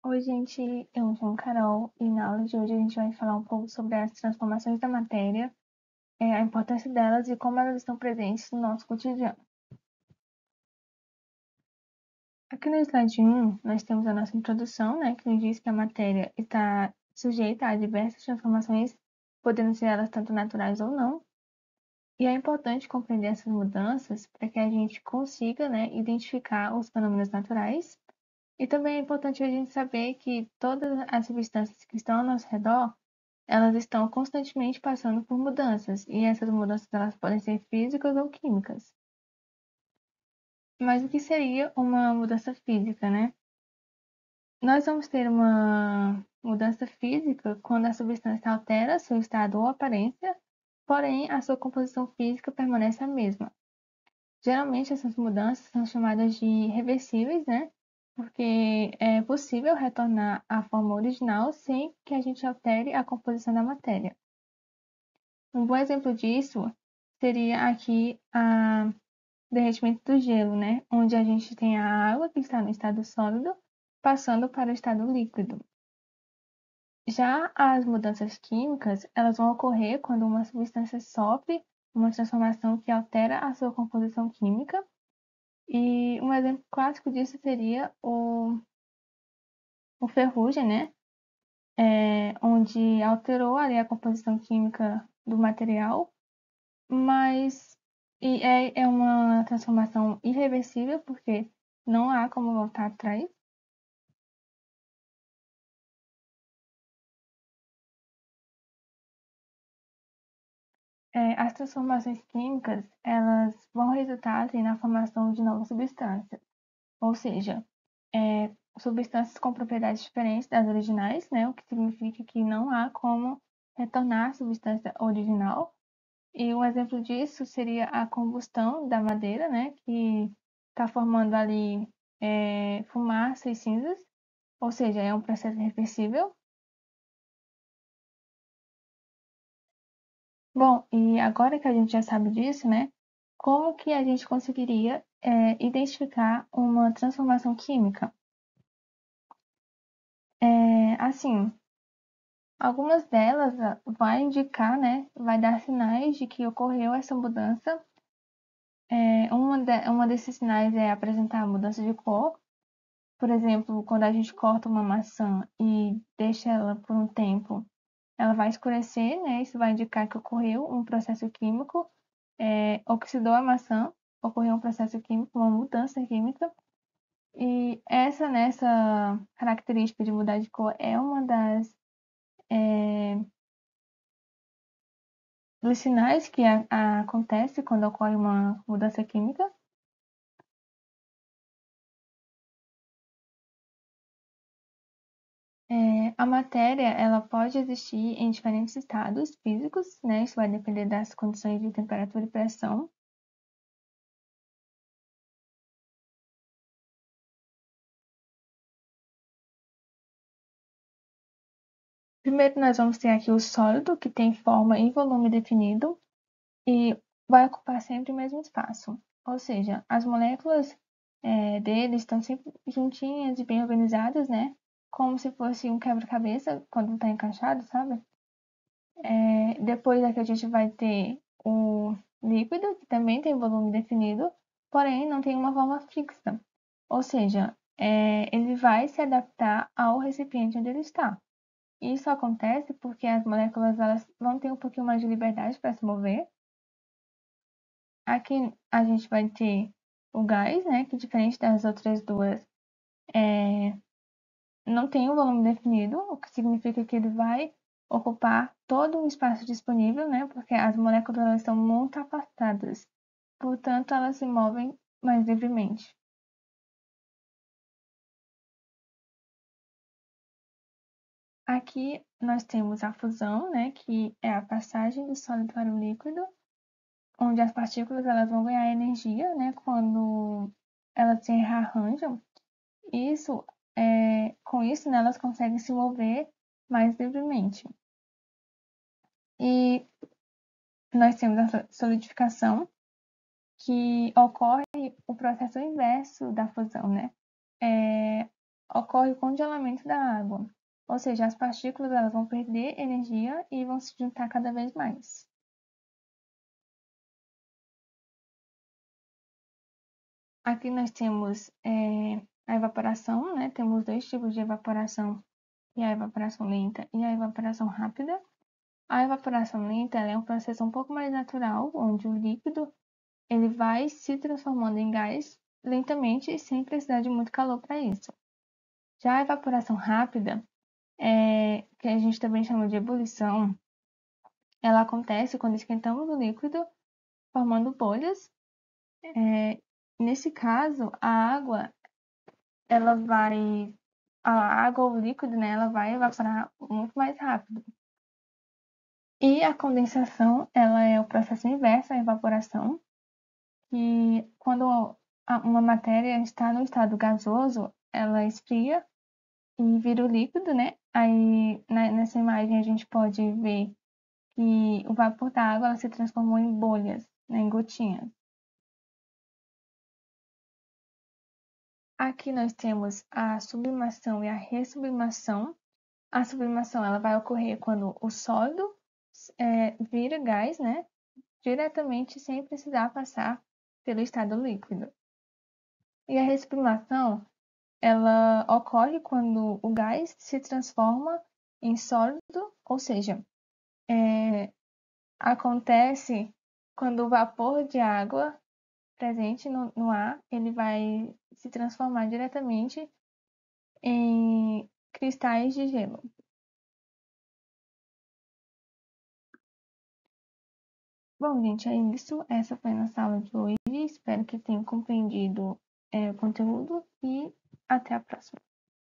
Oi, gente, eu me chamo Carol e na aula de hoje a gente vai falar um pouco sobre as transformações da matéria, a importância delas e como elas estão presentes no nosso cotidiano. Aqui no slide 1, nós temos a nossa introdução, né, que nos diz que a matéria está sujeita a diversas transformações, podendo ser elas tanto naturais ou não. E é importante compreender essas mudanças para que a gente consiga, né, identificar os fenômenos naturais. E também é importante a gente saber que todas as substâncias que estão ao nosso redor elas estão constantemente passando por mudanças, e essas mudanças elas podem ser físicas ou químicas. Mas o que seria uma mudança física, né? Nós vamos ter uma mudança física quando a substância altera seu estado ou aparência, porém a sua composição física permanece a mesma. Geralmente essas mudanças são chamadas de reversíveis, né? Porque é possível retornar à forma original sem que a gente altere a composição da matéria. Um bom exemplo disso seria aqui o derretimento do gelo, né? Onde a gente tem a água que está no estado sólido passando para o estado líquido. Já as mudanças químicas, elas vão ocorrer quando uma substância sofre uma transformação que altera a sua composição química. E um exemplo clássico disso seria o ferrugem, né? Onde alterou ali a composição química do material, mas é uma transformação irreversível, porque não há como voltar atrás. As transformações químicas, elas vão resultar assim, na formação de novas substâncias, ou seja, substâncias com propriedades diferentes das originais, né? O que significa que não há como retornar à substância original. E um exemplo disso seria a combustão da madeira, né? Que está formando ali fumaça e cinzas, ou seja, é um processo reversível. Bom, e agora que a gente já sabe disso, né? Como que a gente conseguiria identificar uma transformação química? Assim, algumas delas vai indicar, né? Vai dar sinais de que ocorreu essa mudança. Uma desses sinais é apresentar a mudança de cor. Por exemplo, quando a gente corta uma maçã e deixa ela por um tempo, ela vai escurecer, né? Isso vai indicar que ocorreu um processo químico, oxidou a maçã, ocorreu um processo químico, uma mudança química. E nessa característica de mudar de cor é uma dos sinais que acontece quando ocorre uma mudança química. A matéria, ela pode existir em diferentes estados físicos, né? Isso vai depender das condições de temperatura e pressão. Primeiro, nós vamos ter aqui o sólido, que tem forma e volume definido e vai ocupar sempre o mesmo espaço. Ou seja, as moléculas dele estão sempre juntinhas e bem organizadas, né? Como se fosse um quebra-cabeça quando está encaixado, sabe? Depois aqui a gente vai ter o líquido, que também tem volume definido, porém não tem uma forma fixa. Ou seja, ele vai se adaptar ao recipiente onde ele está. Isso acontece porque as moléculas elas vão ter um pouquinho mais de liberdade para se mover. Aqui a gente vai ter o gás, né, que diferente das outras duas, não tem um volume definido, o que significa que ele vai ocupar todo o espaço disponível, né, porque as moléculas elas estão muito afastadas, portanto elas se movem mais livremente. Aqui nós temos a fusão, né, que é a passagem do sólido para o líquido, onde as partículas elas vão ganhar energia, né, quando elas se rearranjam. Isso, com isso, né, elas conseguem se mover mais livremente. E nós temos a solidificação, que ocorre o processo inverso da fusão, né? ocorre o congelamento da água, ou seja, as partículas elas vão perder energia e vão se juntar cada vez mais. Aqui nós temos a evaporação, né? Temos dois tipos de evaporação, que é a evaporação lenta e a evaporação rápida. A evaporação lenta é um processo um pouco mais natural, onde o líquido ele vai se transformando em gás lentamente e sem precisar de muito calor para isso. Já a evaporação rápida, que a gente também chama de ebulição, ela acontece quando esquentamos o líquido, formando bolhas. Nesse caso, ela vai, a água ou líquido, né, ela vai evaporar muito mais rápido. E a condensação, ela é o processo inverso à evaporação, que quando uma matéria está no estado gasoso, ela esfria e vira o líquido, né? Aí nessa imagem a gente pode ver que o vapor da água ela se transformou em bolhas, né, em gotinhas. Aqui nós temos a sublimação e a ressublimação. A sublimação ela vai ocorrer quando o sólido vira gás, né? Diretamente sem precisar passar pelo estado líquido. E a ressublimação ela ocorre quando o gás se transforma em sólido, ou seja, acontece quando o vapor de água presente no ar ele vai se transformar diretamente em cristais de gelo. Bom, gente, é isso. Essa foi a nossa aula de hoje. Espero que tenham compreendido o conteúdo e até a próxima.